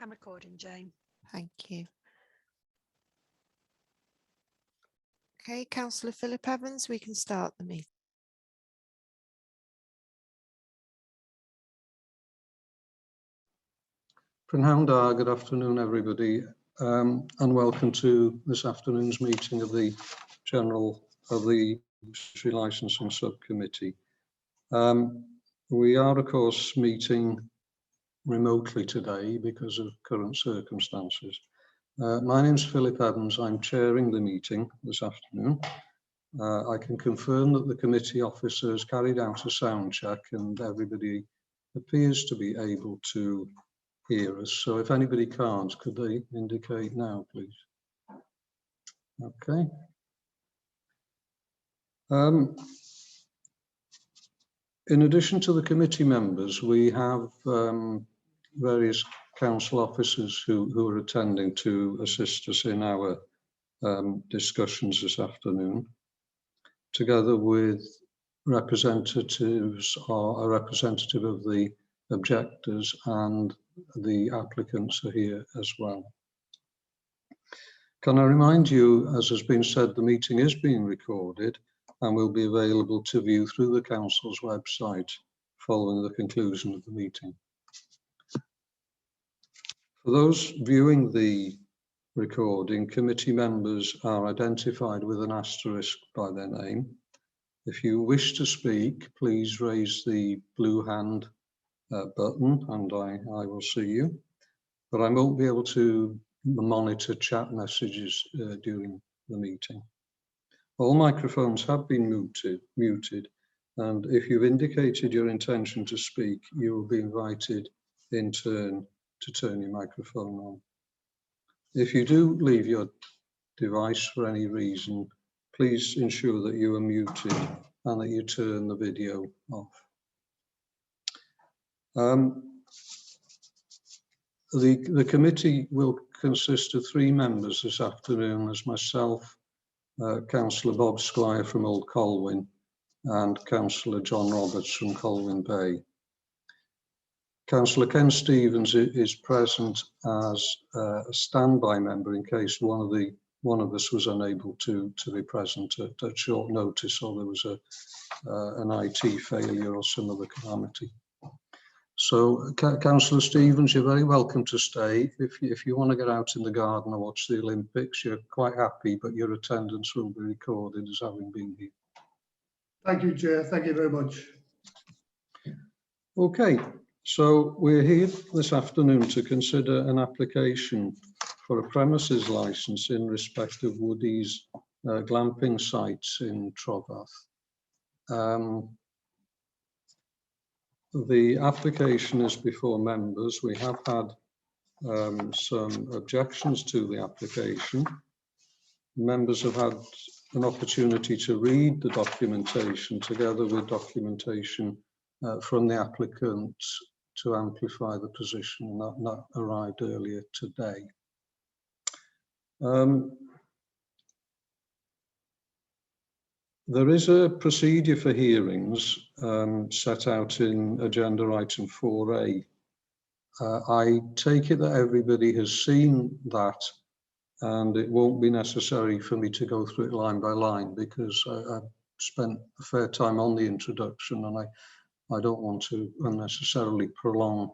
I'm recording, Jane. Thank you. Okay, Councillor Philip Evans, we can start the meeting. Prynhawn da, good afternoon everybody, and welcome to this afternoon's meeting of the Fishery Licensing Subcommittee. We are of course meeting remotely today because of current circumstances. My name's Philip Evans, I'm chairing the meeting this afternoon. I can confirm that the committee officers carried out a sound check and everybody appears to be able to hear us. So if anybody can't, could they indicate now, please? Okay. In addition to the committee members, we have various council officers who are attending to assist us in our discussions this afternoon, together with representatives or a representative of the objectors, and the applicants are here as well. Can I remind you, as has been said, the meeting is being recorded and will be available to view through the council's website following the conclusion of the meeting. For those viewing the recording, committee members are identified with an asterisk by their name. If you wish to speak, please raise the blue hand button and I will see you, but I won't be able to monitor chat messages during the meeting. All microphones have been muted, and if you've indicated your intention to speak, you will be invited in turn to turn your microphone on. If you do leave your device for any reason, please ensure that you are muted and that you turn the video off. The committee will consist of 3 members this afternoon, as myself, Councillor Bob Squire from Old Colwyn, and Councillor John Roberts from Colwyn Bay. Councillor Ken Stevens is present as a standby member in case one of us was unable to be present at short notice, or there was an IT failure or some other calamity. So, Councillor Stevens, you're very welcome to stay. If you want to get out in the garden or watch the Olympics, you're quite happy, but your attendance will be recorded as having been here. Thank you, Chair. Thank you very much. Okay, so we're here this afternoon to consider an application for a premises licence in respect of Woody's glamping sites in Trwyddedu. The application is before members. We have had some objections to the application. Members have had an opportunity to read the documentation together with documentation from the applicant to amplify the position that arrived earlier today. There is a procedure for hearings set out in agenda item 4A. I take it that everybody has seen that, and it won't be necessary for me to go through it line by line because I've spent a fair time on the introduction, and I don't want to unnecessarily prolong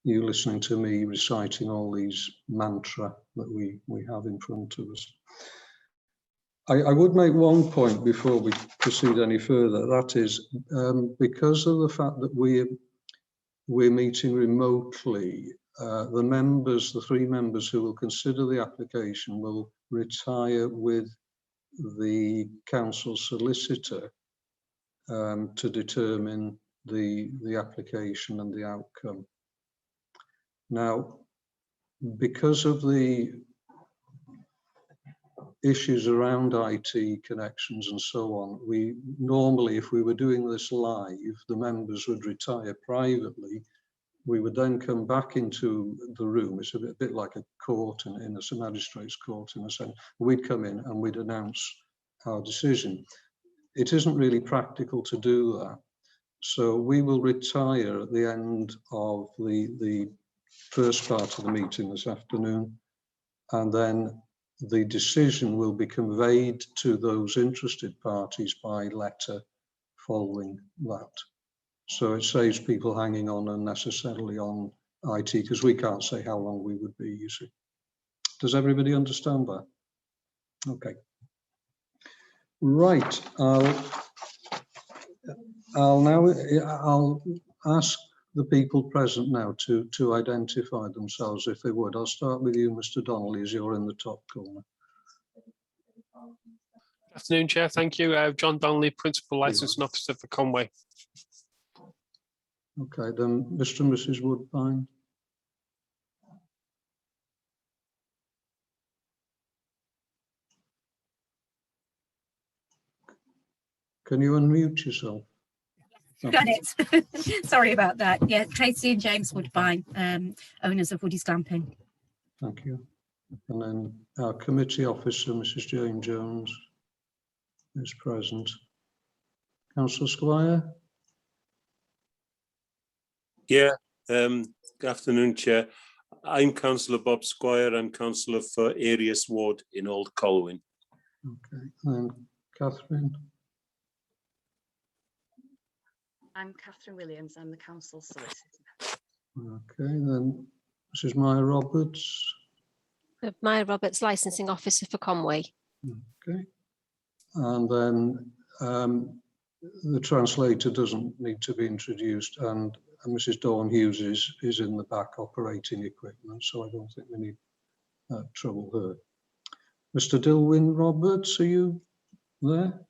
you listening to me reciting all these mantra that we have in front of us. I would make one point before we proceed any further. That is, because of the fact that we're meeting remotely, the 3 members who will consider the application will retire with the council solicitor to determine the application and the outcome. Now, because of the issues around IT connections and so on, we normally, if we were doing this live, the members would retire privately. We would then come back into the room. It's a bit like a court in a magistrate's court in a sense. We'd come in and we'd announce our decision. It isn't really practical to do that. So we will retire at the end of the first part of the meeting this afternoon, and then the decision will be conveyed to those interested parties by letter following that. So it saves people hanging on unnecessarily on IT, because we can't say how long we would be, you see. Does everybody understand that? Okay. Right, I'll ask the people present now to identify themselves if they would. I'll start with you, Mr. Donnelly, as you're in the top corner. Good afternoon, Chair. Thank you. John Donnelly, Principal Licensing Officer for Conway. Okay, then Mr. and Mrs. Woodbine. Can you unmute yourself? Got it. Sorry about that. Yeah, Tracy and James Woodbine, owners of Woody's Glamping. Thank you. And then our committee officer, Mrs. Jane Jones, is present. Councillor Squire? Yeah, good afternoon, Chair. I'm Councillor Bob Squire. I'm Councillor for Arias Ward in Old Colwyn. Okay, and Catherine? I'm Catherine Williams. I'm the council solicitor. Okay, then Mrs. Maya Roberts. Maya Roberts, Licensing Officer for Conway. Okay, and then the translator doesn't need to be introduced, and Mrs. Dawn Hughes is in the back operating equipment, so I don't think we need trouble her. Mr. Dilwyn Roberts, are you there?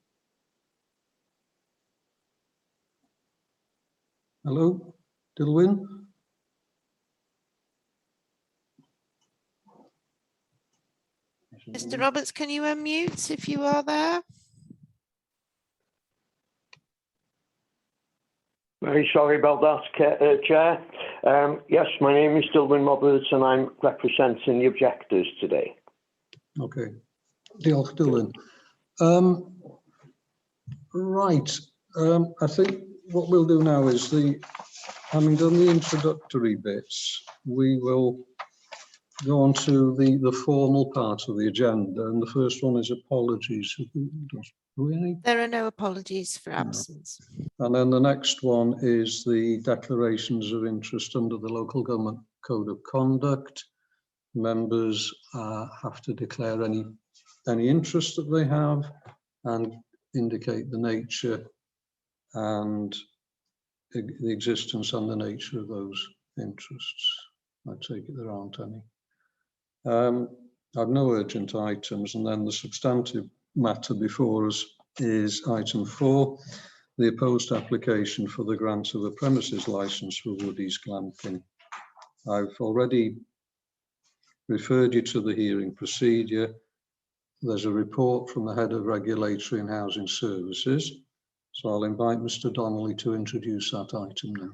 Hello, Dilwyn? Mr. Roberts, can you unmute if you are there? Very sorry about that, Chair. Yes, my name is Dilwyn Roberts and I'm representing the objectors today. Okay, diolch, Dilwyn. Right, I think what we'll do now is, having done the introductory bits, we will go on to the formal part of the agenda, and the first one is apologies. There are no apologies for absence. No. And then the next one is the declarations of interest under the Local Government Code of Conduct. Members have to declare any interest that they have and indicate the nature and the existence and the nature of those interests. I take it there aren't any. I've no urgent items, and then the substantive matter before us is item 4, the opposed application for the grant of a premises licence for Woody's Glamping. I've already referred you to the hearing procedure. There's a report from the Head of Regulatory and Housing Services, so I'll invite Mr. Donnelly to introduce that item now.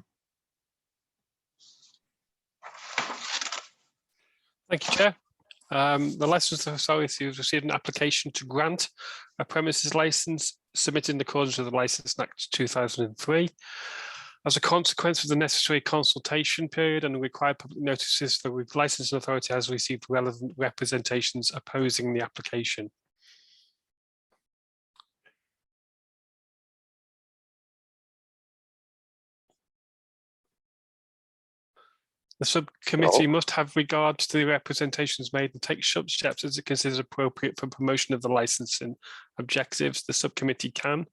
Thank you, Chair. The Licensing Authority has received an application to grant a premises licence submitted in accordance with the Licensing Act 2003. As a consequence of the necessary consultation period and required public notices, the Licensing Authority has received relevant representations opposing the application. The subcommittee must have regard to the representations made and take such steps as it considers appropriate for promotion of the licensing objectives. The subcommittee can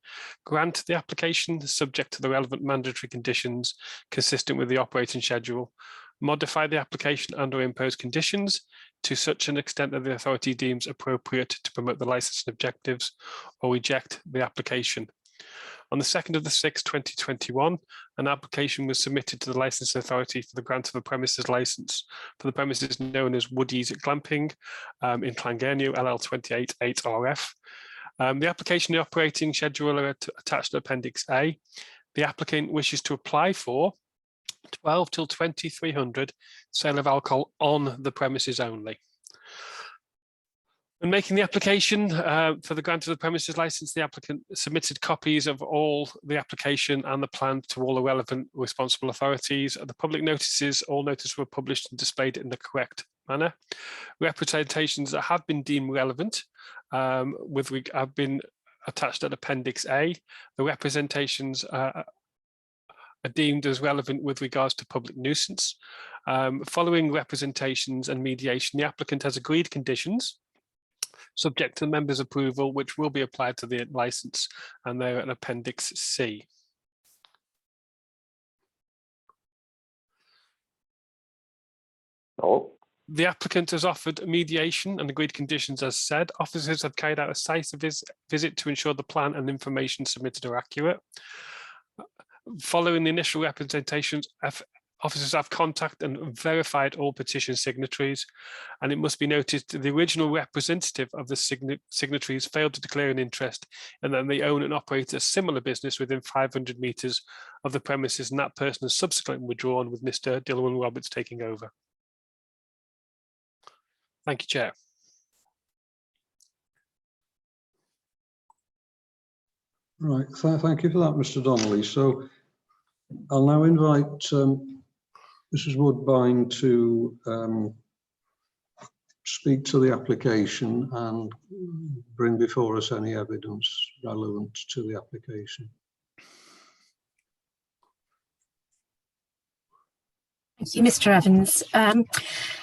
grant the application subject to the relevant mandatory conditions consistent with the operating schedule, modify the application and/or impose conditions to such an extent that the authority deems appropriate to promote the licensing objectives, or reject the application. On the 2nd of the 6th, 2021, an application was submitted to the Licensing Authority for the grant of a premises licence for the premises known as Woody's Glamping in Llangenneu, LL 288RF. The application and operating schedule are attached to Appendix A. The applicant wishes to apply for 12 till 2300 sale of alcohol on the premises only. When making the application for the grant of the premises license, the applicant submitted copies of all the application and the plan to all the relevant responsible authorities. The public notices, all notices were published and displayed in the correct manner. Representations that have been deemed relevant have been attached at Appendix A. The representations are deemed as relevant with regards to public nuisance. Following representations and mediation, the applicant has agreed conditions subject to the member's approval, which will be applied to the licence, and they're at Appendix C. Oh. The applicant has offered mediation and agreed conditions as said. Officers have carried out a site visit to ensure the plan and information submitted are accurate. Following the initial representations, officers have contacted and verified all petition signatories, and it must be noted that the original representative of the signatories failed to declare an interest, and then they own and operate a similar business within 500 metres of the premises, and that person has subsequently withdrawn, with Mr. Dillwyn Roberts taking over. Thank you, Chair. Right, thank you for that, Mr. Donnelly. So I'll now invite Mrs. Woodbine to speak to the application and bring before us any evidence relevant to the application. Thank you, Mr. Evans.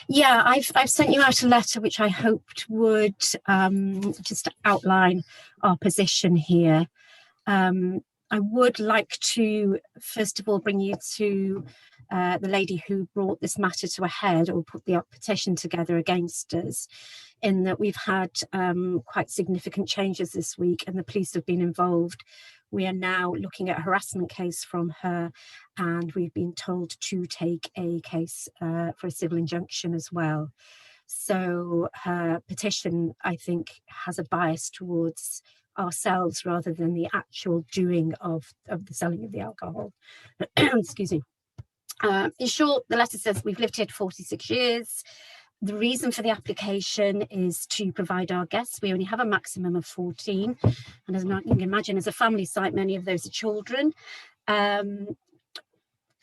Yeah, I've sent you out a letter which I hoped would just outline our position here. I would like to, first of all, bring you to the lady who brought this matter to a head, or put the petition together against us, in that we've had quite significant changes this week and the police have been involved. We are now looking at a harassment case from her, and we've been told to take a case for a civil injunction as well. So her petition, I think, has a bias towards ourselves rather than the actual doing of the selling of the alcohol. Excuse me. In short, the letter says we've lived here for 46 years. The reason for the application is to provide our guests. We only have a maximum of 14. And as you can imagine, as a family site, many of those are children.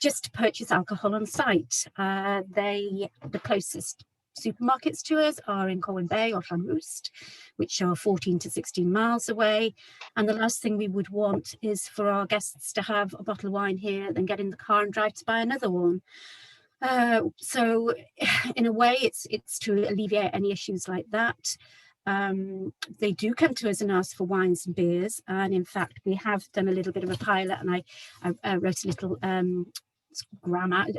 Just to purchase alcohol on site. The closest supermarkets to us are in Colwyn Bay or Llanrwst, which are 14 to 16 miles away. And the last thing we would want is for our guests to have a bottle of wine here, then get in the car and drive to buy another one. So in a way, it's to alleviate any issues like that. They do come to us and ask for wines and beers. And in fact, we have done a little bit of a pilot, and I wrote a little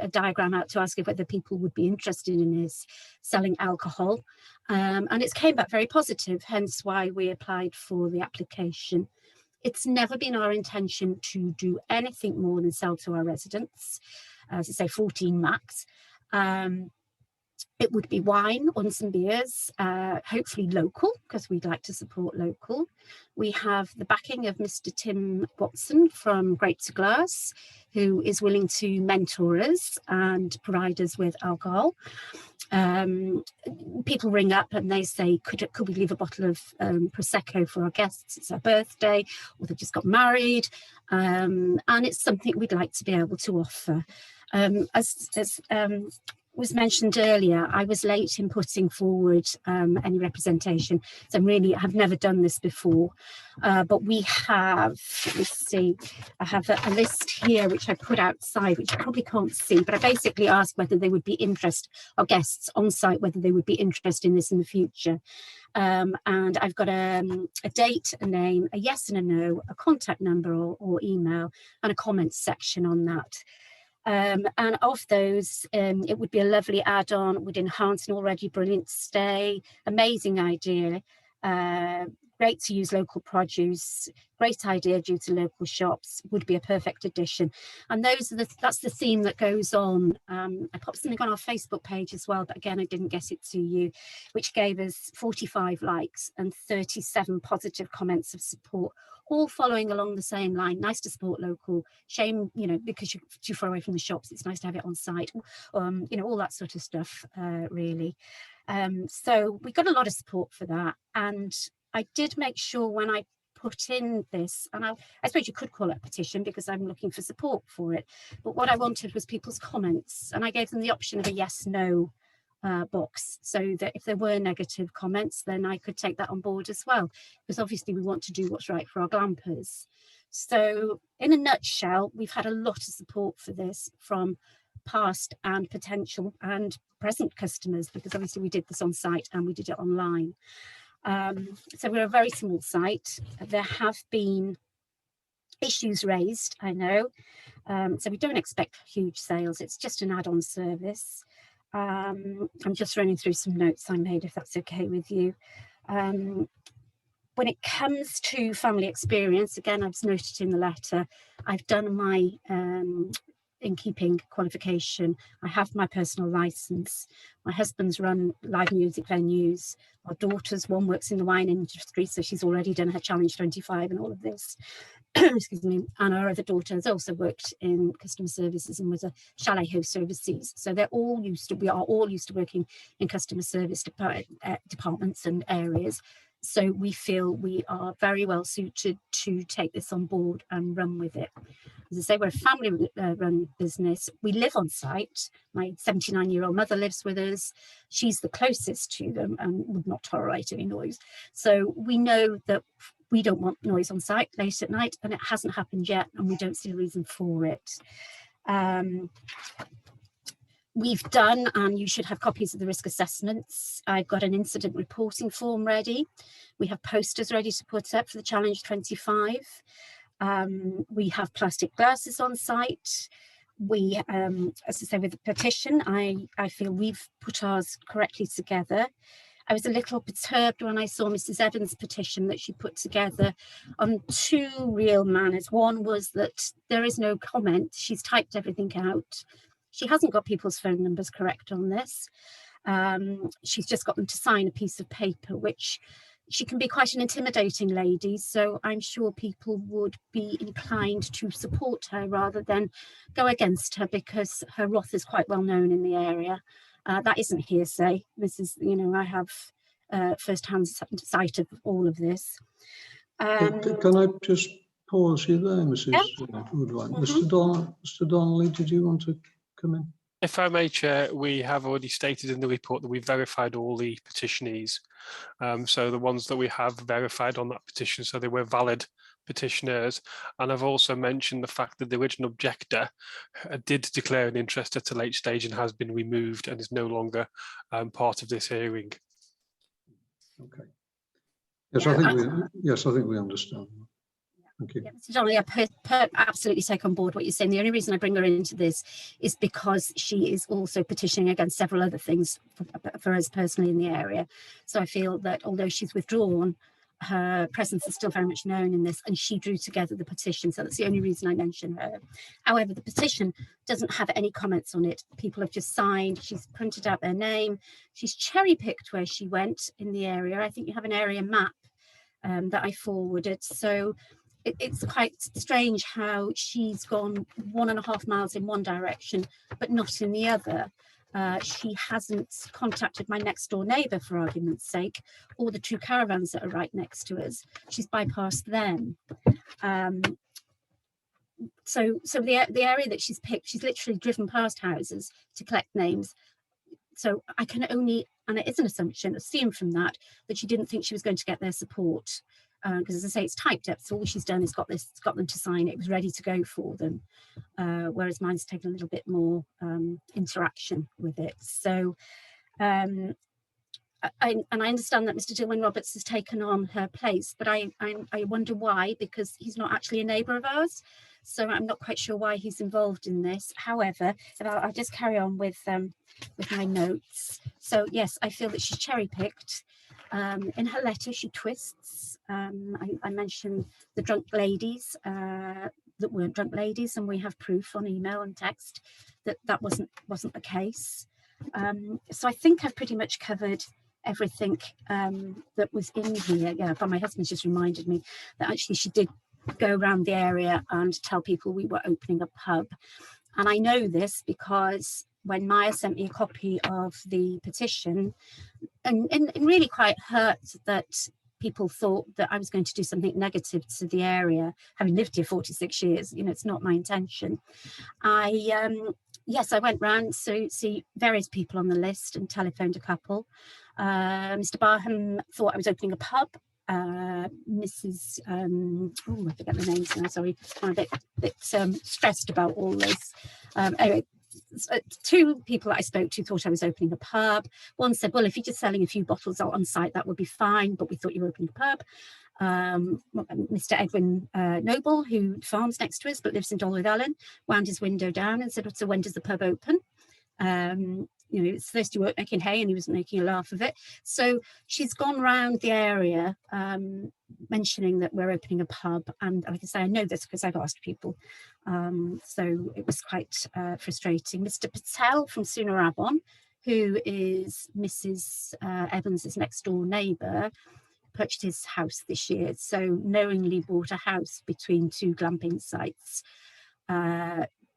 a diagram out to ask if whether people would be interested in us selling alcohol. And it's came back very positive, hence why we applied for the application. It's never been our intention to do anything more than sell to our residents, as I say, 14 max. It would be wine and some beers, hopefully local, because we'd like to support local. We have the backing of Mr. Tim Watson from Grape to Glass, who is willing to mentor us and provide us with alcohol. People ring up and they say, could we leave a bottle of Prosecco for our guests? It's their birthday, or they've just got married. And it's something we'd like to be able to offer. As was mentioned earlier, I was late in putting forward any representation, so I have never done this before, but we have, let's see, I have a list here which I put outside, which you probably can't see, but I basically asked whether they would be interested, our guests on site, whether they would be interested in this in the future. And I've got a date, a name, a yes and a no, a contact number or email, and a comments section on that. And of those, it would be a lovely add-on, would enhance an already brilliant stay. Amazing idea. Great to use local produce. Great idea due to local shops. Would be a perfect addition. And that's the theme that goes on. I popped something on our Facebook page as well, but again, I didn't get it to you, which gave us 45 likes and 37 positive comments of support, all following along the same line. Nice to support local. Shame, because you're too far away from the shops, it's nice to have it on site. All that sort of stuff, really. So we got a lot of support for that. And I did make sure when I put in this, and I suppose you could call it a petition because I'm looking for support for it, but what I wanted was people's comments, and I gave them the option of a yes, no box, so that if there were negative comments, then I could take that on board as well, because obviously we want to do what's right for our glampers. So in a nutshell, we've had a lot of support for this from past and potential and present customers, because obviously we did this on site and we did it online. So we're a very small site. There have been issues raised, I know. So we don't expect huge sales. It's just an add-on service. I'm just running through some notes I made, if that's okay with you. When it comes to family experience, again, I've noted in the letter, I've done my innkeeping qualification. I have my personal license. My husband's run live music venues. Our daughter's, one works in the wine industry, so she's already done her Challenge 25 and all of this. Excuse me. And our other daughter has also worked in customer services and was a chalet host overseas. So we are all used to working in customer service departments and areas. So we feel we are very well suited to take this on board and run with it. As I say, we're a family run business. We live on site. My 79-year-old mother lives with us. She's the closest to them and would not tolerate any noise. So we know that we don't want noise on site late at night, and it hasn't happened yet, and we don't see a reason for it. We've done, and you should have copies of the risk assessments. I've got an incident reporting form ready. We have posters ready to put up for the Challenge 25. We have plastic glasses on site. We, as I say, with the petition, I feel we've put ours correctly together. I was a little perturbed when I saw Mrs. Evans' petition that she put together on two real manners. One was that there is no comment. She's typed everything out. She hasn't got people's phone numbers correct on this. She's just got them to sign a piece of paper, which she can be quite an intimidating lady. So I'm sure people would be inclined to support her rather than go against her, because her wrath is quite well known in the area. That isn't hearsay. This is, you know, I have first-hand sight of all of this. Can I just pause you there, Mrs. Woodwine? Mr. Donnelly, did you want to come in? If I may, Chair, we have already stated in the report that we verified all the petitionees. So the ones that we have verified on that petition, so they were valid petitioners. And I've also mentioned the fact that the original objector did declare an interest at a late stage and has been removed and is no longer part of this hearing. Okay. Yes, I think we understand. Thank you. Yeah, Mr. Donnelly, I absolutely take on board what you're saying. The only reason I bring her into this is because she is also petitioning against several other things for us personally in the area. So I feel that although she's withdrawn, her presence is still very much known in this, and she drew together the petition. So that's the only reason I mention her. However, the petition doesn't have any comments on it. People have just signed. She's printed out their name. She's cherry-picked where she went in the area. I think you have an area map that I forwarded. So it's quite strange how she's gone 1.5 miles in one direction, but not in the other. She hasn't contacted my next door neighbour, for argument's sake, or the two caravans that are right next to us. She's bypassed them. So the area that she's picked, she's literally driven past houses to collect names. So I can only, and it is an assumption, assume from that she didn't think she was going to get their support. Because as I say, it's typed up, so all she's done is got them to sign it. It was ready to go for them, whereas mine's taken a little bit more interaction with it. So, and I understand that Mr. Dilwyn Roberts has taken on her place, but I wonder why, because he's not actually a neighbour of ours. So I'm not quite sure why he's involved in this. However, I'll just carry on with my notes. So yes, I feel that she's cherry-picked. In her letter, she twists. I mentioned the drunk ladies that weren't drunk ladies, and we have proof on email and text that wasn't the case. So I think I've pretty much covered everything that was in here. Yeah, but my husband's just reminded me that actually she did go around the area and tell people we were opening a pub. And I know this because when Maya sent me a copy of the petition, and really quite hurt that people thought that I was going to do something negative to the area, having lived here 46 years. You know, it's not my intention. Yes, I went round to see various people on the list and telephoned a couple. Mr. Barham thought I was opening a pub. Mrs. I forget the names now, sorry, I'm a bit stressed about all this. Anyway, two people that I spoke to thought I was opening a pub. One said, well, if you're just selling a few bottles out on site, that would be fine, but we thought you were opening a pub. Mr. Edwin Noble, who farms next to us but lives in Dolwydd Ellen, wound his window down and said, so when does the pub open? You know, it's thirsty work making hay, and he was making a laugh of it. So she's gone round the area mentioning that we're opening a pub, and like I say, I know this because I've asked people. So it was quite frustrating. Mr. Patel from Sooner Avon, who is Mrs. Evans's next door neighbour, purchased his house this year, so knowingly bought a house between two glamping sites.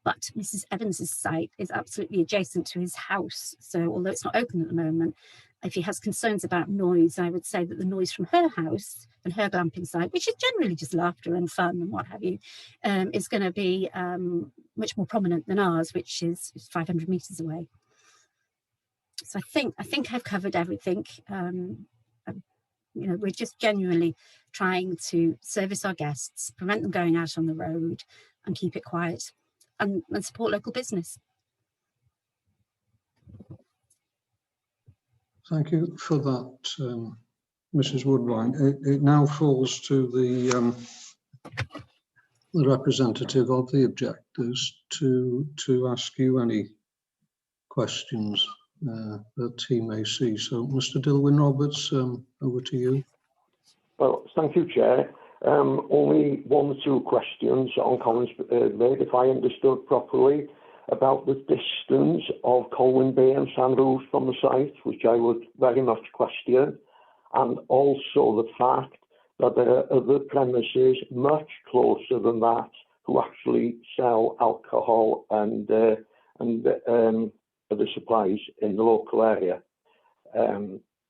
But Mrs. Evans's site is absolutely adjacent to his house. So although it's not open at the moment, if he has concerns about noise, I would say that the noise from her house and her glamping site, which is generally just laughter and fun and what have you, is going to be much more prominent than ours, which is 500 metres away. So I think I've covered everything. You know, we're just genuinely trying to service our guests, prevent them going out on the road, and keep it quiet. And support local business. Thank you for that, Mrs. Woodbine. It now falls to the representative of the objectors to ask you any questions that he may see. So, Mr. Dilwyn Roberts, over to you. Well, thank you, Chair. Only one or two questions on Collins Bay, if I understood properly, about the distance of Colwyn Bay and Sandhurst from the site, which I would very much question, and also the fact that there are other premises much closer than that who actually sell alcohol and other supplies in the local area.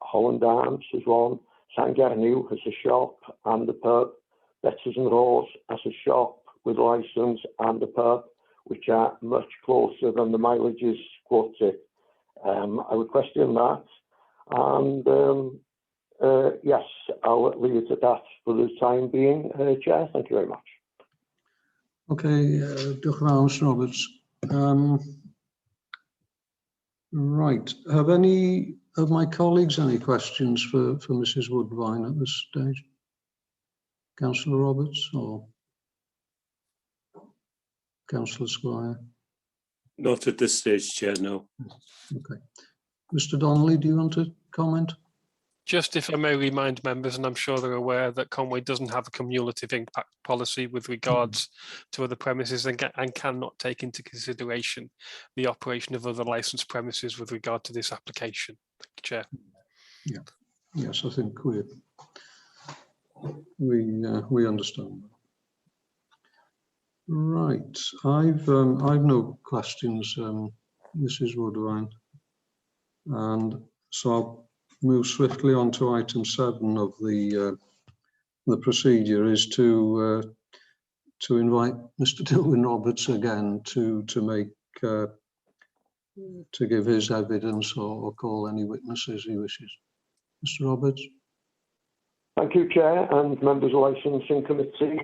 Holland Arms is one, St. Gernew has a shop and a pub, Betty's and Rose has a shop with licence and a pub, which are much closer than the mileages quoted. I would question that. And yes, I'll leave it at that for the time being, Chair. Thank you very much. Okay, diolch yn fawr, Mr. Roberts. Right, have any of my colleagues any questions for Mrs. Woodbine at this stage? Councillor Roberts or Councillor Squire? Not at this stage, Chair, no. Okay. Mr. Donnelly, do you want to comment? Just if I may remind members, and I'm sure they're aware, that Conway doesn't have a cumulative impact policy with regards to other premises and cannot take into consideration the operation of other licensed premises with regard to this application. Thank you, Chair. Yeah. Yes, I think we understand. Right, I've no questions, Mrs. Woodbine, and so I'll move swiftly on to item 7 of the procedure, is to invite Mr. Dilwyn Roberts again to give his evidence or call any witnesses he wishes. Mr. Roberts. Thank you, Chair, and members of the Licensing Committee.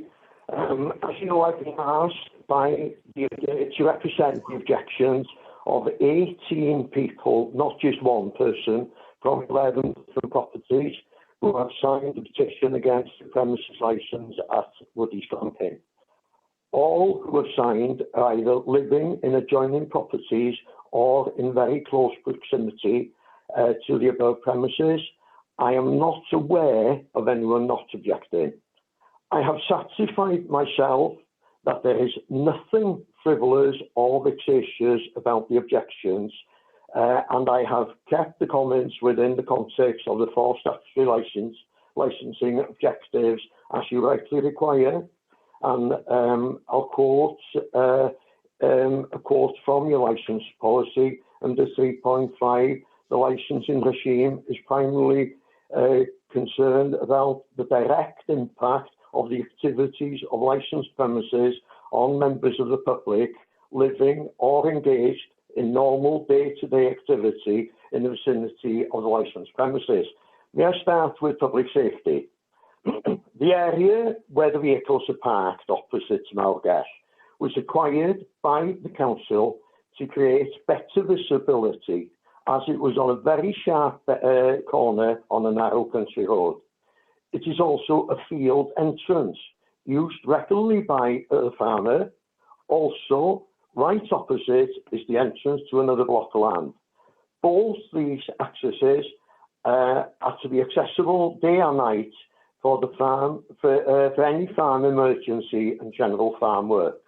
As you know, I've been asked to represent the objections of 18 people, not just one person, from 11 different properties who have signed a petition against the premises licence at Woodies Glamping. All who have signed are either living in adjoining properties or in very close proximity to the above premises. I am not aware of anyone not objecting. I have satisfied myself that there is nothing frivolous or vexatious about the objections, and I have kept the comments within the context of the 4 statutory licensing objectives as you rightly require. And I'll quote, a quote from your licence policy under 3.5, the licensing regime is primarily concerned about the direct impact of the activities of licensed premises on members of the public living or engaged in normal day-to-day activity in the vicinity of the licensed premises. May I start with public safety? The area where the vehicles are parked opposite Malgash was acquired by the council to create better visibility, as it was on a very sharp corner on a narrow country road. It is also a field entrance used regularly by a farmer. Also, right opposite is the entrance to another block of land. Both these accesses are to be accessible day and night for the farm, for any farm emergency and general farm work.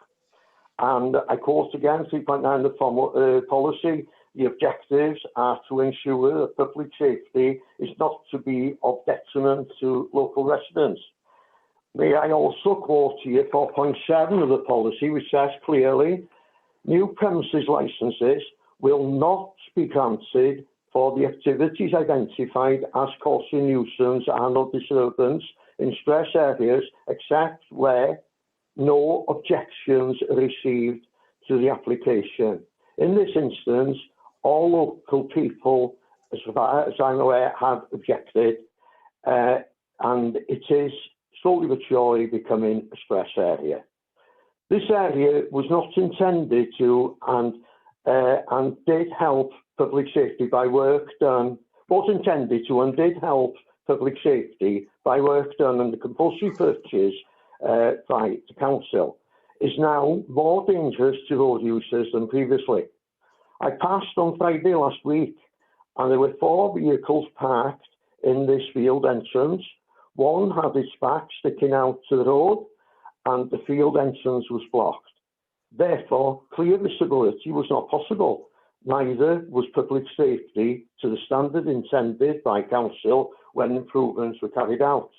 And I quote again 3.9 the policy, the objectives are to ensure that public safety is not to be of detriment to local residents. May I also quote here 4.7 of the policy, which says clearly, new premises licences will not be granted for the activities identified as causing nuisance and or disturbance in stress areas, except where no objections are received to the application. In this instance, all local people, as far as I'm aware, have objected, and it is slowly but surely becoming a stress area. This area was not intended to and did help public safety by work done, was intended to and did help public safety by work done and the compulsory purchase by the council, is now more dangerous to road users than previously. I passed on Friday last week and there were 4 vehicles parked in this field entrance. One had its back sticking out to the road and the field entrance was blocked. Therefore, clear visibility was not possible. Neither was public safety to the standard intended by council when improvements were carried out.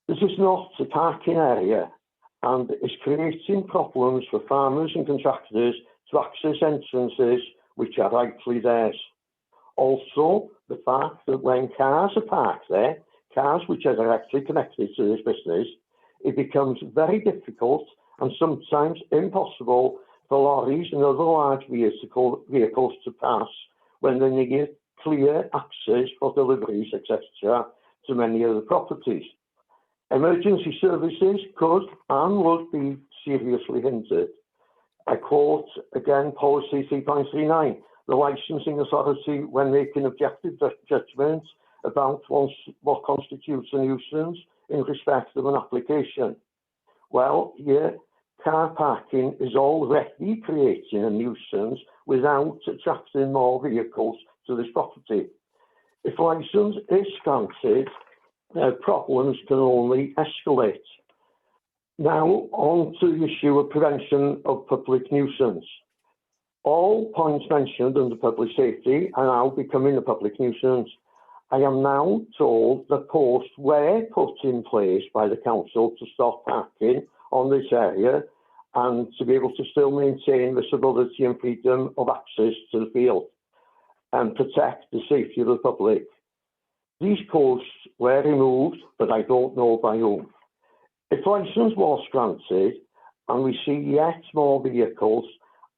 This is not a parking area and is creating problems for farmers and contractors to access entrances which are rightfully theirs. Also, the fact that when cars are parked there, cars which are directly connected to this business, it becomes very difficult and sometimes impossible for lorries and other large vehicles to pass when they need clear access for deliveries, etc., to many of the properties. Emergency services could and would be seriously hindered. I quote again policy 3.39, the licensing authority, when making objective judgments about what constitutes a nuisance in respect of an application. Well, here, car parking is already creating a nuisance without attracting more vehicles to this property. If licence is granted, problems can only escalate. Now, on to the issue of prevention of public nuisance. All points mentioned under public safety are now becoming a public nuisance. I am now told that posts were put in place by the council to stop parking on this area and to be able to still maintain visibility and freedom of access to the field and protect the safety of the public. These posts were removed, but I don't know by whom. If licence was granted and we see yet more vehicles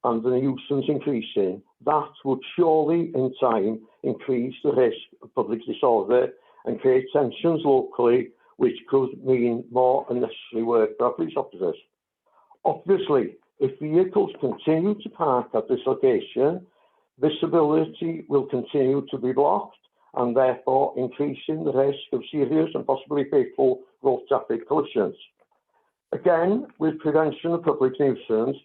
and the nuisance increasing, that would surely in time increase the risk of public disorder and create tensions locally, which could mean more unnecessary work for our police officers. Obviously, if vehicles continue to park at this location, visibility will continue to be blocked and therefore increasing the risk of serious and possibly fatal road traffic collisions. Again, with prevention of public nuisance,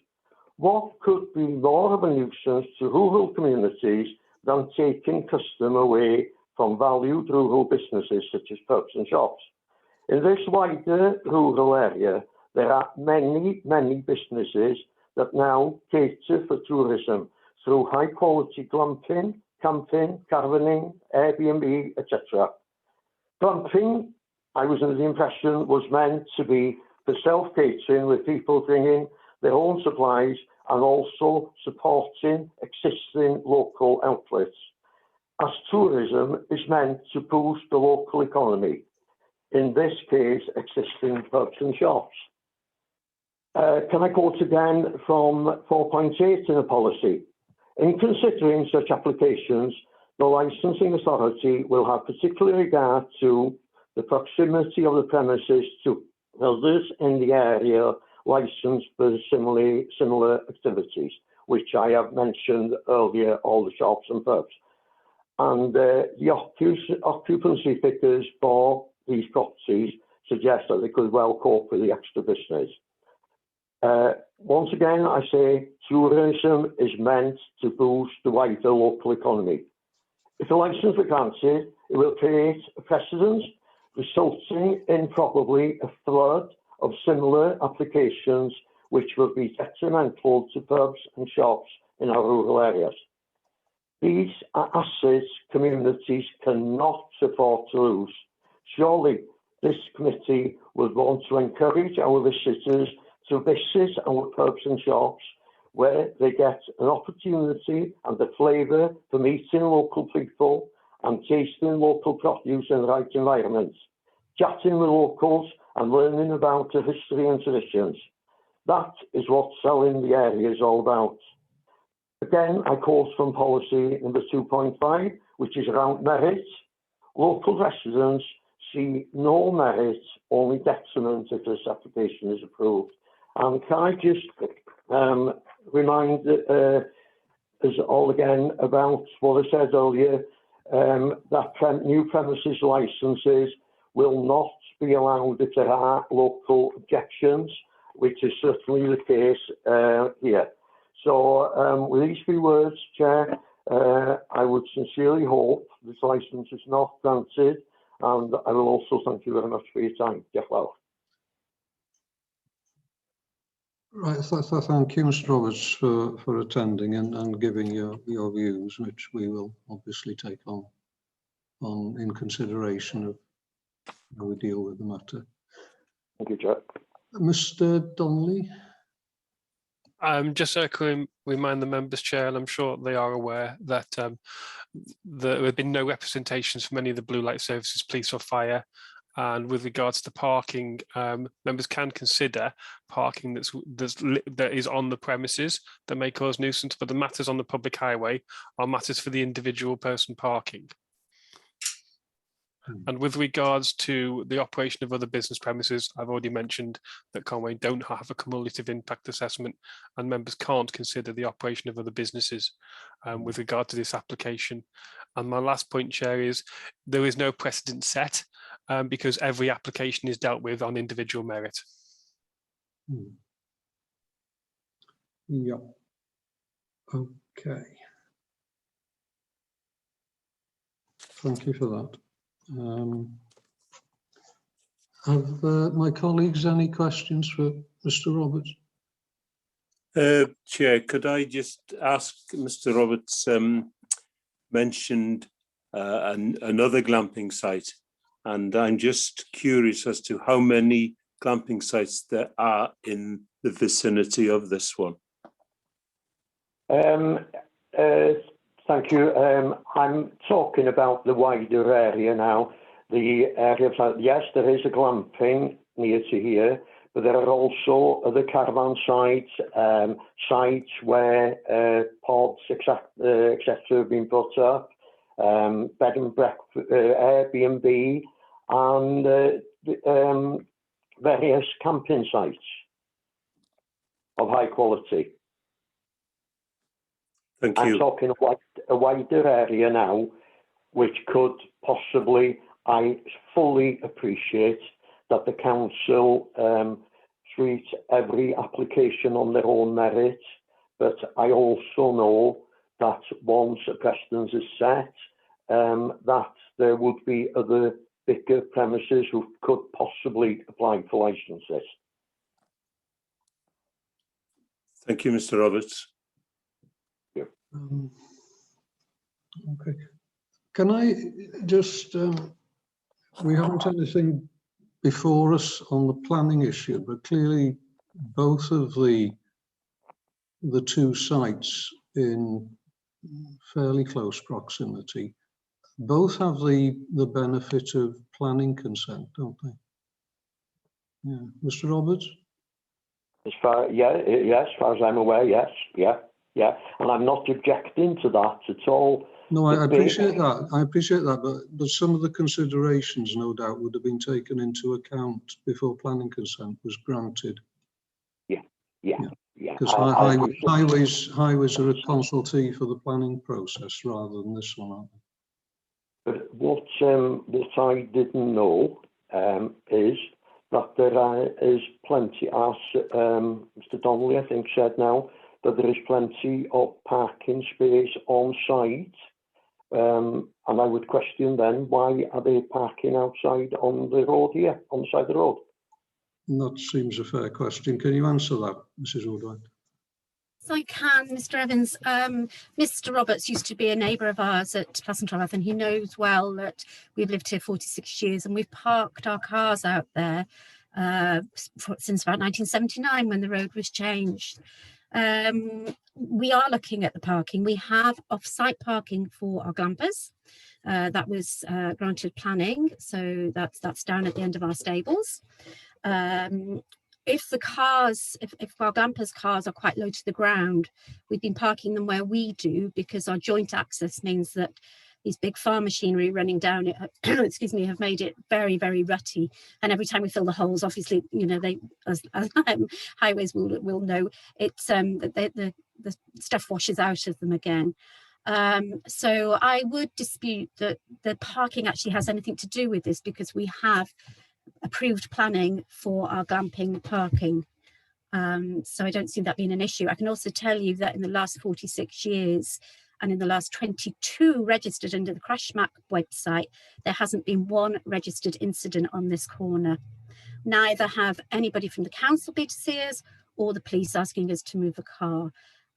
what could be more of a nuisance to rural communities than taking custom away from valued rural businesses such as pubs and shops? In this wider rural area, there are many businesses that now cater for tourism through high quality glamping, camping, caravaning, Airbnb, etc. Glamping, I was under the impression, was meant to be for self-catering with people bringing their own supplies and also supporting existing local outlets, as tourism is meant to boost the local economy, in this case existing pubs and shops. Can I quote again from 4.8 in the policy? In considering such applications, the licensing authority will have particular regard to the proximity of the premises to others in the area licensed for similar activities, which I have mentioned earlier, all the shops and pubs. And the occupancy figures for these properties suggest that they could well cope with the extra business. Once again, I say tourism is meant to boost the wider local economy. If a licence were granted, it will create a precedent, resulting in probably a flood of similar applications, which will be detrimental to pubs and shops in our rural areas. These are assets communities cannot afford to lose. Surely this committee will want to encourage our visitors to visit our pubs and shops, where they get an opportunity and a flavour for meeting local people and tasting local produce in the right environment, chatting with locals and learning about the history and traditions. That is what selling the area is all about. Again, I quote from policy number 2.5, which is around merit. Local residents see no merit, only detriment if this application is approved. And can I just remind us all again about what I said earlier, that new premises licences will not be allowed if there are local objections, which is certainly the case here. So with these few words, Chair, I would sincerely hope this licence is not granted, and I will also thank you very much for your time. Jeff Well. Right, so thank you, Mr. Roberts, for attending and giving your views, which we will obviously take on in consideration of how we deal with the matter. Thank you, Chair. Mr. Donnelly. Just to remind the members, Chair, and I'm sure they are aware that there have been no representations from any of the blue light services, police or fire. And with regards to parking, members can consider parking that is on the premises that may cause nuisance, but the matters on the public highway are matters for the individual person parking. And with regards to the operation of other business premises, I've already mentioned that Conway don't have a cumulative impact assessment, and members can't consider the operation of other businesses with regard to this application. And my last point, Chair, is there is no precedent set because every application is dealt with on individual merit. Yeah. Okay. Thank you for that. Have my colleagues any questions for Mr. Roberts? Chair, could I just ask Mr. Roberts mentioned another glamping site, and I'm just curious as to how many glamping sites there are in the vicinity of this one. Thank you. I'm talking about the wider area now. The area of, yes, there is a glamping near to here, but there are also other caravan sites, sites where pods, etc. have been put up, bed and breakfast, Airbnb, and various camping sites of high quality. Thank you. I'm talking a wider area now, which could possibly, I fully appreciate that the council treat every application on their own merit, but I also know that once a precedent is set, that there would be other bigger premises who could possibly apply for licences. Thank you, Mr. Roberts. Okay. Can I just, we haven't anything before us on the planning issue, but clearly both of the the two sites in fairly close proximity both have the benefit of planning consent, don't they? Yeah, Mr. Roberts? As far as I'm aware, yes, yeah, and I'm not objecting to that at all. No, I appreciate that. I appreciate that, but some of the considerations, no doubt, would have been taken into account before planning consent was granted. Yeah. Because highways are a consultee for the planning process rather than this one, aren't they? But what I didn't know is that there is plenty, as Mr. Donnelly, I think, said now, that there is plenty of parking space on site. And I would question then, why are they parking outside on the road here, on the side of the road? That seems a fair question. Can you answer that, Mrs. Woodward? Yes, I can, Mr. Evans. Mr. Roberts used to be a neighbour of ours at Pleasant Trafford, and he knows well that we've lived here 46 years and we've parked our cars out there since about 1979 when the road was changed. We are looking at the parking. We have off-site parking for our glampers. That was granted planning, so that's down at the end of our stables. If our glampers' cars are quite low to the ground, we've been parking them where we do because our joint access means that these big farm machinery running down it, excuse me, have made it very, very rutty. And every time we fill the holes, obviously, you know, they, as highways will know, it's the stuff washes out of them again. So I would dispute that the parking actually has anything to do with this because we have approved planning for our glamping parking. So I don't see that being an issue. I can also tell you that in the last 46 years and in the last 22 registered under the Crash Map website, there hasn't been one registered incident on this corner. Neither have anybody from the council been to see us or the police asking us to move a car.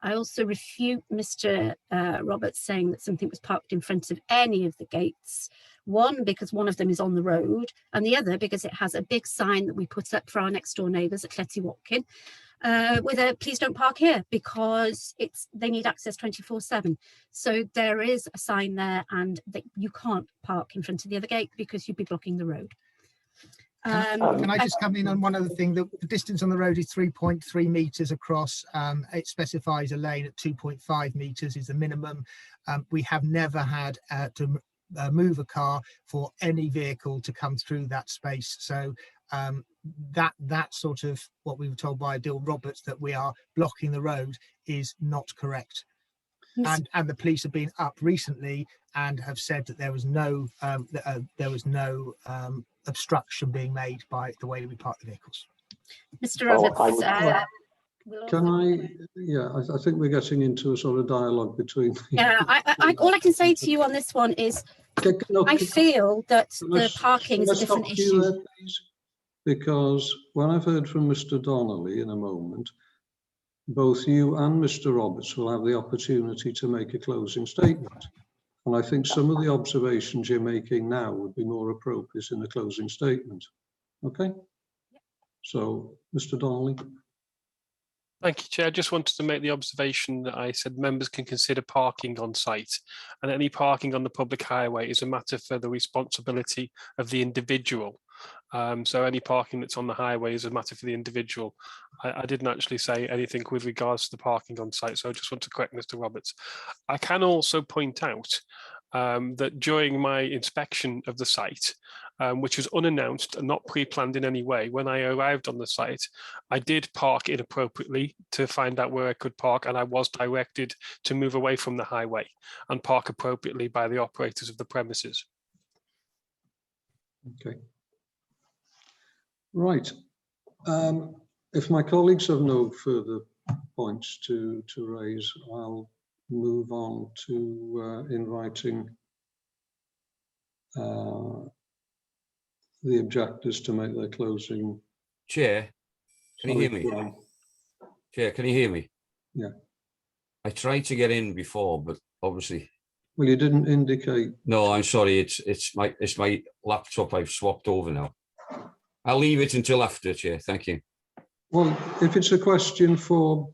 I also refute Mr. Roberts saying that something was parked in front of any of the gates. One, because one of them is on the road, and the other because it has a big sign that we put up for our next door neighbours at Cletty Watkin with a please don't park here, because they need access 24/7. So there is a sign there and that you can't park in front of the other gate because you'd be blocking the road. Can I just come in on one other thing? The distance on the road is 3.3 metres across. It specifies a lane at 2.5 metres is the minimum. We have never had to move a car for any vehicle to come through that space. So that sort of what we were told by Dill Roberts, that we are blocking the road, is not correct. And the police have been up recently and have said that there was no obstruction being made by the way we park the vehicles. Mr. Roberts, I think we're getting into a sort of dialogue between. All I can say to you on this one is I feel that the parking is a different issue. There, because when I've heard from Mr. Donnelly in a moment, both you and Mr. Roberts will have the opportunity to make a closing statement. And I think some of the observations you're making now would be more appropriate in a closing statement. Okay? So, Mr. Donnelly. Thank you, Chair. I just wanted to make the observation that I said members can consider parking on site, and any parking on the public highway is a matter for the responsibility of the individual. So any parking that's on the highway is a matter for the individual. I didn't actually say anything with regards to the parking on site, so I just want to correct Mr. Roberts. I can also point out that during my inspection of the site, which was unannounced and not pre-planned in any way, when I arrived on the site, I did park inappropriately to find out where I could park, and I was directed to move away from the highway and park appropriately by the operators of the premises. Okay. Right. If my colleagues have no further points to raise, I'll move on to inviting the objectors to make their closing. Chair, can you hear me? Chair, can you hear me? Yeah. I tried to get in before, but obviously. Well, you didn't indicate. No, I'm sorry. It's my laptop. I've swapped over now. I'll leave it until after, Chair. Thank you. Well, if it's a question for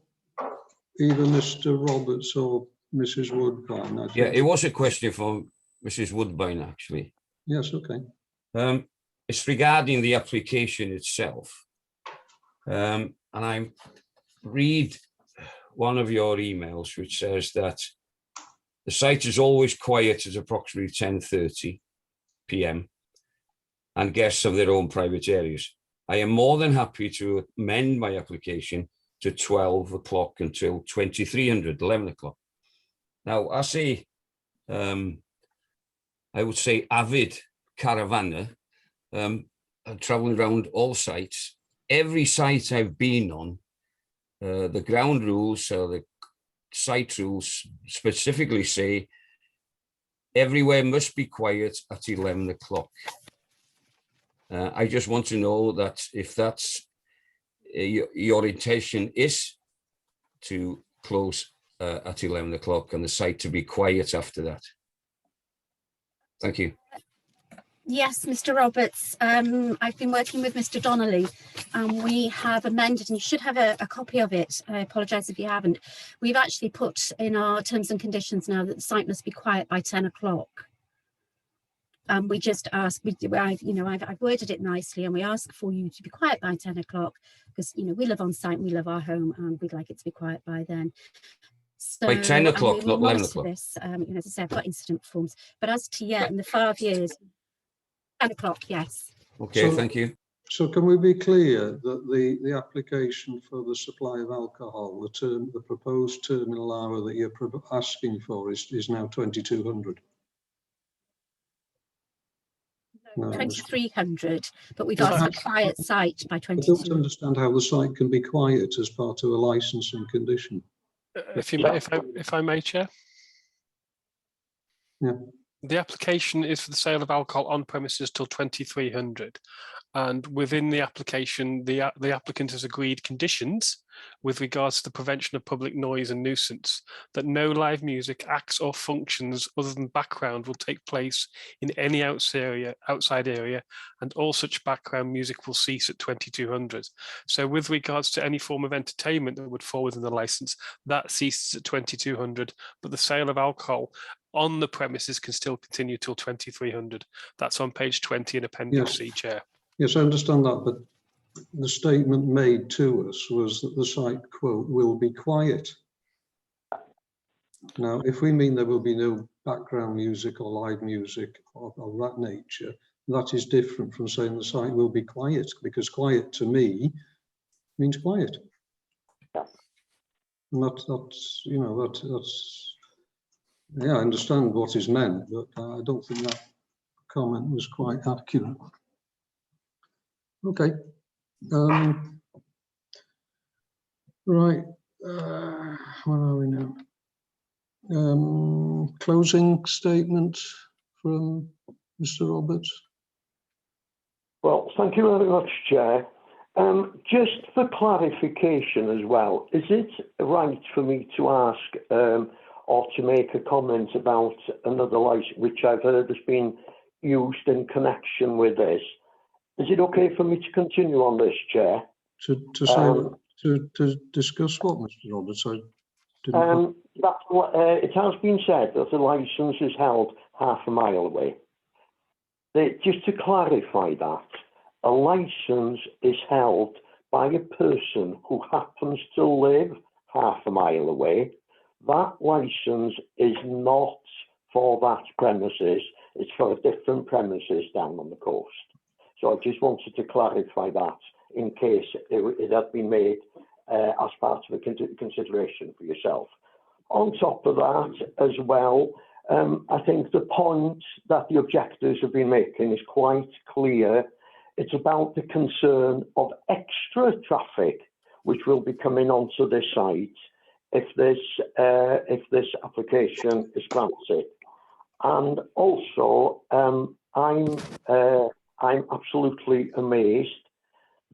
either Mr. Roberts or Mrs. Woodbine. I Yeah, think. it was a question for Mrs. Woodbine, actually. Yes, okay. It's regarding the application itself. And I read one of your emails, which says that the site is always quiet at approximately 10:30 p.m. and guests have their own private areas. I am more than happy to amend my application to 12 o'clock until 2300, 11 o'clock. Now, I say, I would say avid caravaner, traveling around all sites. Every site I've been on, the ground rules or the site rules specifically say everywhere must be quiet at 11 o'clock. I just want to know that if that's your intention is to close at 11 o'clock and the site to be quiet after that. Thank you. Yes, Mr. Roberts. I've been working with Mr. Donnelly and we have amended, and you should have a copy of it. I apologise if you haven't. We've actually put in our terms and conditions now that the site must be quiet by 10 o'clock. We just ask, I've worded it nicely, and we ask for you to be quiet by 10 o'clock because, we live on site and we love our home and we'd like it to be quiet by then. So, by 10 o'clock, not 11 o'clock. This, as I said, I've got incident forms, but as to, in the 5 years, 10 o'clock, yes. Okay, thank you. So can we be clear that the application for the supply of alcohol, the proposed terminal hour that you're asking for is now 2200? No, 2300, but we've asked for quiet site by 22. I don't understand how the site can be quiet as part of a licensing condition. If I may, Chair. Yeah. The application is for the sale of alcohol on premises till 2300. And within the application, the applicant has agreed conditions with regards to the prevention of public noise and nuisance, that no live music, acts or functions other than background will take place in any outside area, and all such background music will cease at 2200. So with regards to any form of entertainment that would fall within the license, that ceases at 2200, but the sale of alcohol on the premises can still continue till 2300. That's on page 20 in Appendix C, Chair. Yes, I understand that, but the statement made to us was that the site, quote, will be quiet. Now, if we mean there will be no background music or live music of that nature, that is different from saying the site will be quiet, because quiet to me means quiet. And that's yeah, I understand what is meant, but I don't think that comment was quite accurate. Okay. Right. Where are we now? Closing statement from Mr. Roberts. Well, thank you very much, Chair. Just for clarification as well, is it right for me to ask or to make a comment about another license which I've heard has been used in connection with this? Is it okay for me to continue on this, Chair? To discuss what, Mr. Roberts? It has been said that the licence is held half a mile away. Just to clarify that, a licence is held by a person who happens to live half a mile away. That licence is not for that premises, it's for a different premises down on the coast. So I just wanted to clarify that in case it had been made as part of a consideration for yourself. On top of that as well, I think the point that the objectors have been making is quite clear. It's about the concern of extra traffic which will be coming onto this site if this application is granted. And also, I'm absolutely amazed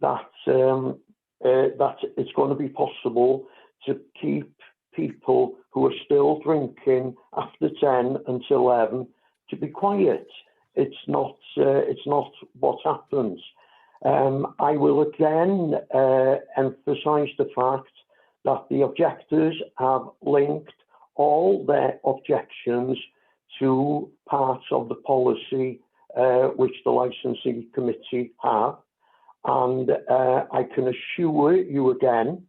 that that it's going to be possible to keep people who are still drinking after 10 until 11 to be quiet. It's not what happens. I will again emphasise the fact that the objectors have linked all their objections to parts of the policy which the licensing committee have. And I can assure you again,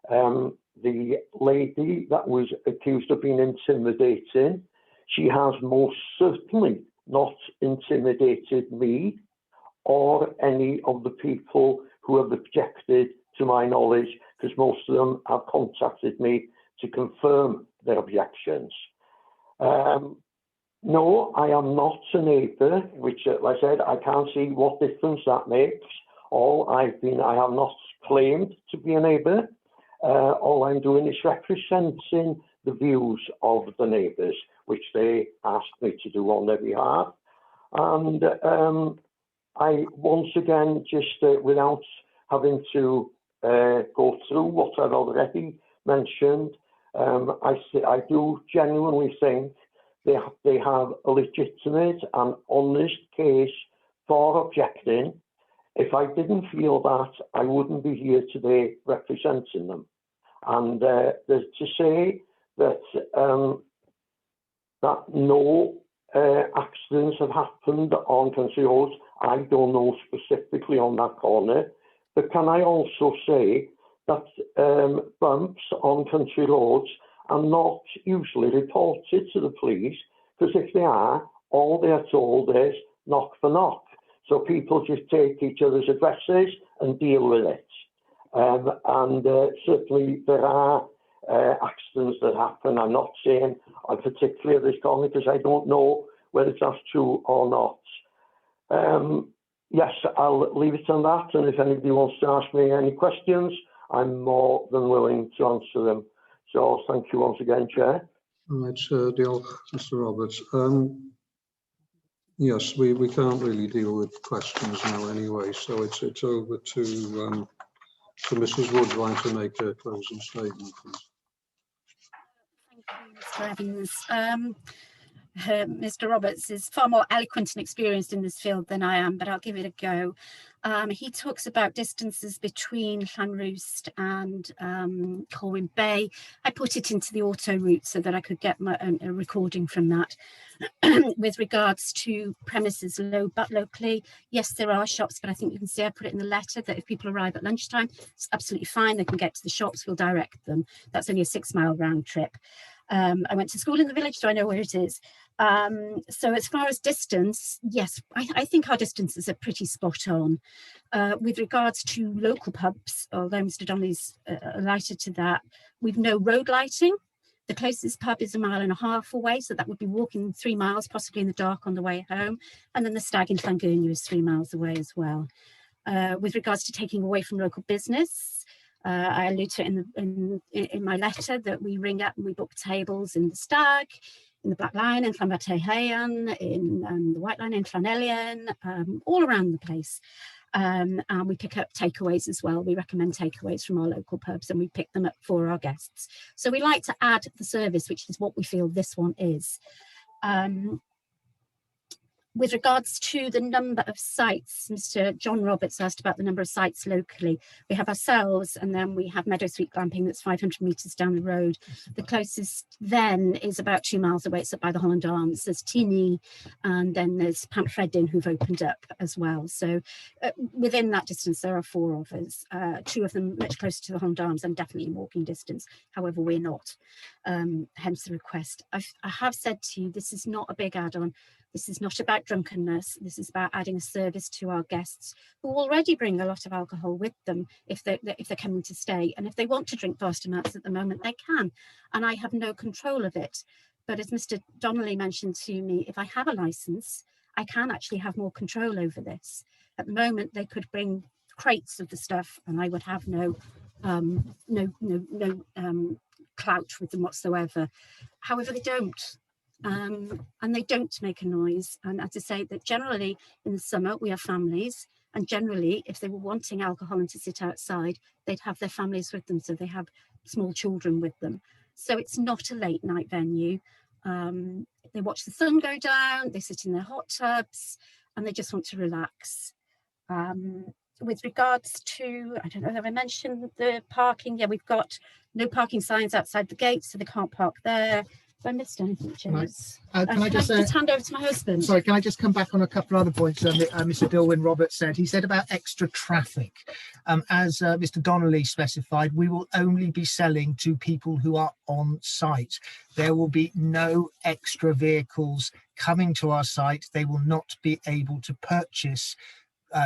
the lady that was accused of being intimidating, she has most certainly not intimidated me or any of the people who have objected, to my knowledge, because most of them have contacted me to confirm their objections. No, I am not a neighbour, which, like I said, I can't see what difference that makes. I have not claimed to be a neighbour. All I'm doing is representing the views of the neighbours, which they asked me to do on their behalf. And I once again, just without having to go through what I've already mentioned, I do genuinely think they have a legitimate and honest case for objecting. If I didn't feel that, I wouldn't be here today representing them. And to say that that no accidents have happened on country roads, I don't know specifically on that corner. But can I also say that bumps on country roads are not usually reported to the police, because if they are, all they are told is knock for knock. So people just take each other's addresses and deal with it. Certainly there are accidents that happen. I'm not saying particularly at this corner, because I don't know whether that's true or not. Yes, I'll leave it on that. And if anybody wants to ask me any questions, I'm more than willing to answer them. So thank you once again, Chair. Right, diolch, Mr. Roberts. Yes, we can't really deal with questions now anyway, so it's over to Mrs. Woodline to make a closing statement, please. Thank you, Mr. Evans. Mr. Roberts is far more eloquent and experienced in this field than I am, but I'll give it a go. He talks about distances between Llanrwst and Colwyn Bay. I put it into the auto route so that I could get a recording from that. With regards to premises locally, yes, there are shops, but I think you can see I put it in the letter that if people arrive at lunchtime, it's absolutely fine. They can get to the shops, we'll direct them. That's only a 6-mile round trip. I went to school in the village, so I know where it is. So as far as distance, yes, I think our distances are pretty spot on. With regards to local pubs, although Mr. Donnelly's alighted to that, we've no road lighting. The closest pub is 1.5 miles away, so that would be walking 3 miles, possibly in the dark on the way home. And then the Stag in Llangurnia is 3 miles away as well. With regards to taking away from local business, I allude to it in my letter that we ring up and we book tables in the Stag, in the Black Lion, in Llanfairtehean, in the White Lion, in Llanelian, all around the place. And we pick up takeaways as well. We recommend takeaways from our local pubs and we pick them up for our guests. So we like to add the service, which is what we feel this one is. With regards to the number of sites, Mr. John Roberts asked about the number of sites locally. We have ourselves, and then we have Meadow Street Glamping that's 500 metres down the road. The closest then is about 2 miles away, it's up by the Holland Arms. There's Teeny, and then there's Pamphreddin who've opened up as well. So within that distance, there are 4 of us. 2 of them much closer to the Holland Arms and definitely in walking distance. However, we're not, hence the request. I have said to you, this is not a big add-on. This is not about drunkenness. This is about adding a service to our guests who already bring a lot of alcohol with them if they're coming to stay. And if they want to drink vast amounts at the moment, they can. And I have no control of it. But as Mr. Donnelly mentioned to me, if I have a license, I can actually have more control over this. At the moment, they could bring crates of the stuff and I would have no clout with them whatsoever. However, they don't. And they don't make a noise. And as I say, that generally in the summer we have families, and generally if they were wanting alcohol and to sit outside, they'd have their families with them, so they have small children with them. So it's not a late night venue. They watch the sun go down, they sit in their hot tubs, and they just want to relax. With regards to, I don't know if I mentioned the parking, yeah, we've got no parking signs outside the gate, so they can't park there. Have I missed anything, James? Can I just hand over to my husband? Sorry, can I just come back on a couple of other points Mr. Dilwyn Roberts said? He said about extra traffic. As Mr. Donnelly specified, we will only be selling to people who are on site. There will be no extra vehicles coming to our site. They will not be able to purchase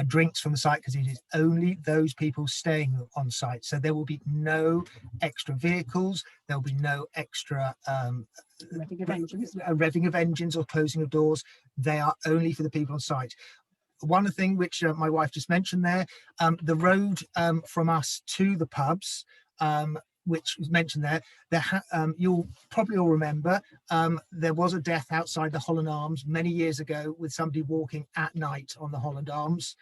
drinks from the site because it is only those people staying on site. So there will be no extra vehicles. There will be no extra revving of engines or closing of doors. They are only for the people on site. One thing which my wife just mentioned there, the road from us to the pubs, which was mentioned there, you'll probably all remember there was a death outside the Holland Arms many years ago with somebody walking at night on the Holland Arms.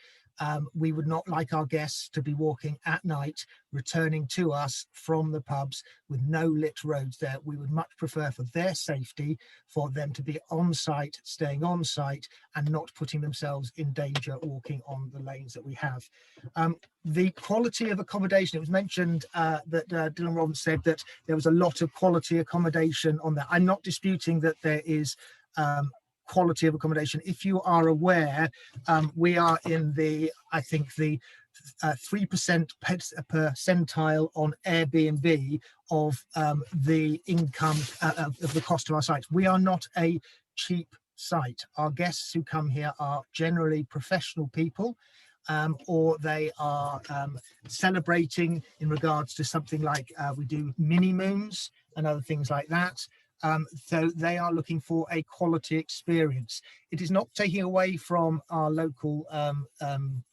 We would not like our guests to be walking at night, returning to us from the pubs with no lit roads there. We would much prefer, for their safety, for them to be on site, staying on site, and not putting themselves in danger walking on the lanes that we have. The quality of accommodation, it was mentioned that Dylan Robbins said that there was a lot of quality accommodation on there. I'm not disputing that there is quality of accommodation. If you are aware, we are in the, I think, the 3% percentile on Airbnb of the income of the cost of our sites. We are not a cheap site. Our guests who come here are generally professional people, or they are celebrating in regards to something like we do mini moons and other things like that. So they are looking for a quality experience. It is not taking away from our local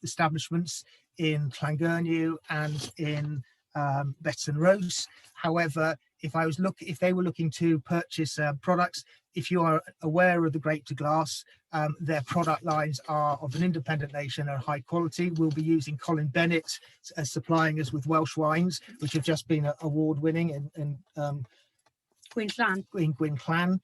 establishments in Llangyrnu and in Betson Rose. However, if they were looking to purchase products, if you are aware of the Grape to Glass, their product lines are of an independent nation, are high quality. We'll be using Colin Bennett as supplying us with Welsh wines, which have just been award winning in Gwynllan.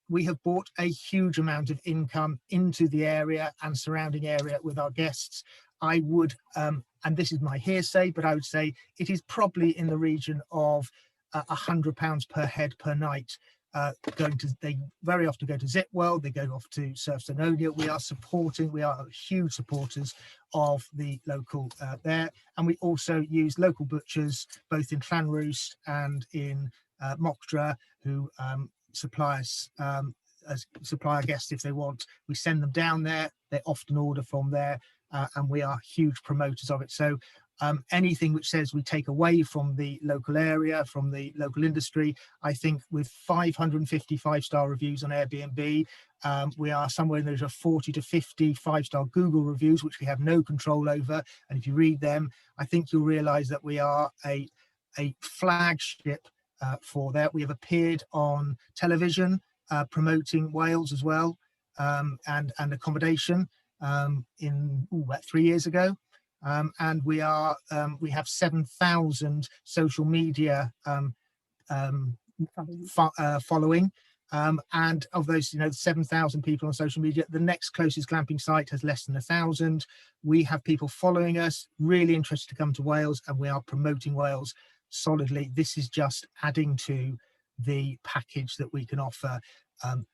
We have brought a huge amount of income into the area and surrounding area with our guests. I would, and this is my hearsay, but I would say it is probably in the region of £100 per head per night. They very often go to Zip World, they go off to Surf Sononia. We are huge supporters of the local there, and we also use local butchers both in Llanrwst and in Mockdra who supply our guests if they want. We send them down there, they often order from there, and we are huge promoters of it. So anything which says we take away from the local area, from the local industry, I think with 550 5-star reviews on Airbnb, we are somewhere in the region of 40 to 50 5-star Google reviews, which we have no control over. And if you read them, I think you'll realize that we are a flagship for that. We have appeared on television promoting Wales as well, and accommodation about 3 years ago. And we have 7,000 social media following, and of those 7,000 people on social media, the next closest glamping site has less than 1,000. We have people following us, really interested to come to Wales, and we are promoting Wales solidly. This is just adding to the package that we can offer,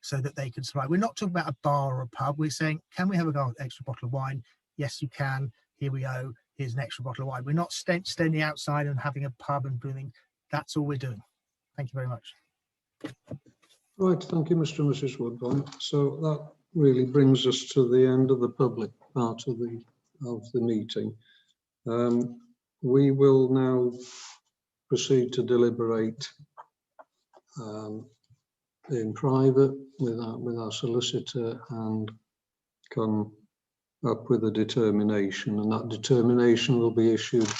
so that they can survive. We're not talking about a bar or a pub. We're saying, can we have an extra bottle of wine? Yes, you can. Here we go. Here's an extra bottle of wine. We're not standing outside and having a pub and doing. That's all we're doing. Thank you very much. Right, thank you, Mr. and Mrs. Woodbine. So that really brings us to the end of the public part of the meeting. We will now proceed to deliberate in private with our solicitor and come up with a determination, and that determination will be issued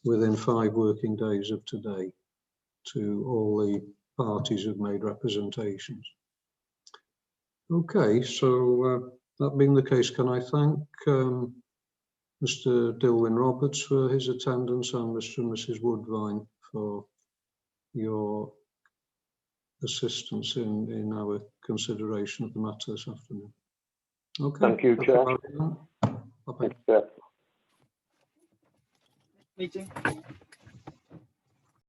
within 5 working days of today to all the parties who've made representations. Okay, so that being the case, can I thank Mr. Dilwyn Roberts for his attendance and Mr. and Mrs. Woodbine for your assistance in our consideration of the matter this afternoon. Okay. Thank you, Chair. Bye-bye. Thank you, Chair. Meeting.